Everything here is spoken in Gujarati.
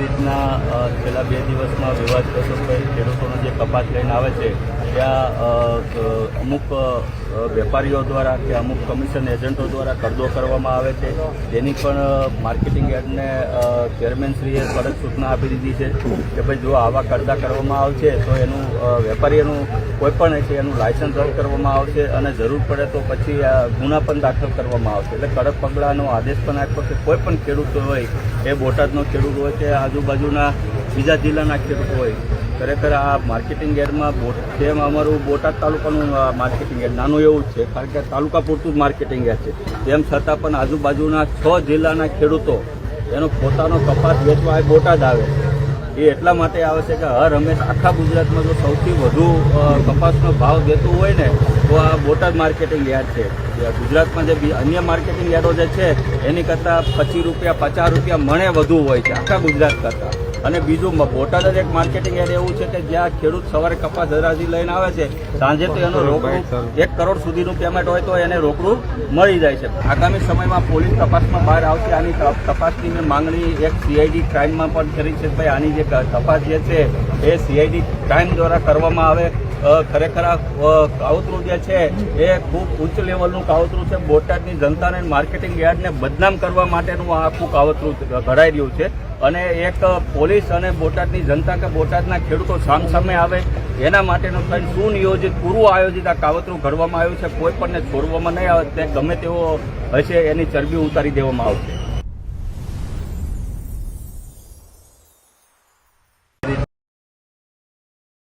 રીતના છેલ્લા 2 દિવસમાં વિવાદગ્રસ્ત ખેડૂતોનો જે કપાસ લઈને આવે છે ત્યાં અમુક વેપારીઓ દ્વારા કે અમુક કમિશન એજન્ટો દ્વારા કરદો કરવામાં આવે છે, જેની પણ માર્કેટિંગ યાર્ડને ચેરમેનશ્રીએ કડક સૂચના આપી દીધી છે કે ભાઈ જો આવા કરદા કરવામાં આવશે તો એનું વેપારીઓનું કોઈ પણ છે એનું લાયસન્સ રદ કરવામાં આવશે અને જરૂર પડે તો પછી ગુના પણ દાખલ કરવામાં આવશે. એટલે કડક પગલાંનો આદેશ પણ આપ્યો કે કોઈ પણ ખેડૂત હોય, એ બોટાદનો ખેડૂત હોય કે આજુબાજુના બીજા જિલ્લાના ખેડૂત હોય, ખરેખર આ માર્કેટિંગ યાર્ડમાં જેમ અમારું બોટાદ તાલુકાનું માર્કેટિંગ યાર્ડ નાનું એવું જ છે, કારણ કે તાલુકા પૂરતું જ માર્કેટિંગ યાર્ડ છે, તેમ છતાં પણ આજુબાજુના 6 જિલ્લાના ખેડૂતો એનો પોતાનો કપાસ વેચવા બોટાદ આવે છે. એ એટલા માટે આવે છે કે હર હંમેશા આખા ગુજરાતમાં જો સૌથી વધુ કપાસનો ભાવ દેતું હોય ને તો આ બોટાદ માર્કેટિંગ યાર્ડ છે. ગુજરાતમાં જે અન્ય માર્કેટિંગ યાર્ડો જે છે એની કરતાં 25 રૂપિયા 50 રૂપિયા મણે વધુ હોય છે આખા ગુજરાત કરતાં. અને બીજું બોટાદ જ એક માર્કેટિંગ યાર્ડ એવું છે કે જ્યાં ખેડૂત સવારે કપાસ હરાજી લઈને આવે છે, સાંજે તો એનું રોકડું 1 કરોડ સુધીનું પેમેન્ટ હોય તો એને રોકડું મળી જાય છે. આગામી સમયમાં પોલીસ તપાસમાં બહાર આવશે. આની તપાસની મેં માંગણી એક CID ક્રાઇમમાં પણ કરી છે. ભાઈ આની જે તપાસ જે છે એ CID ક્રાઇમ દ્વારા કરવામાં આવે. ખરેખર આ કાવતરું જે છે એ ખૂબ ઉચ્ચ લેવલનું કાવતરું છે. બોટાદની જનતાને માર્કેટિંગ યાર્ડને બદનામ કરવા માટેનું આ આખું કાવતરું ઘડાઈ રહ્યું છે. અને એક પોલીસ અને બોટાદની જનતા કે બોટાદના ખેડૂતો સામસામે આવે એના માટેનું કંઈ સુનિયોજિત પૂર્વ આયોજિત આ કાવતરું ઘડવામાં આવ્યું છે. કોઈ પણને છોડવામાં નહીં આવે, તે ગમે તેવો હશે એની ચરબી ઉતારી દેવામાં આવશે.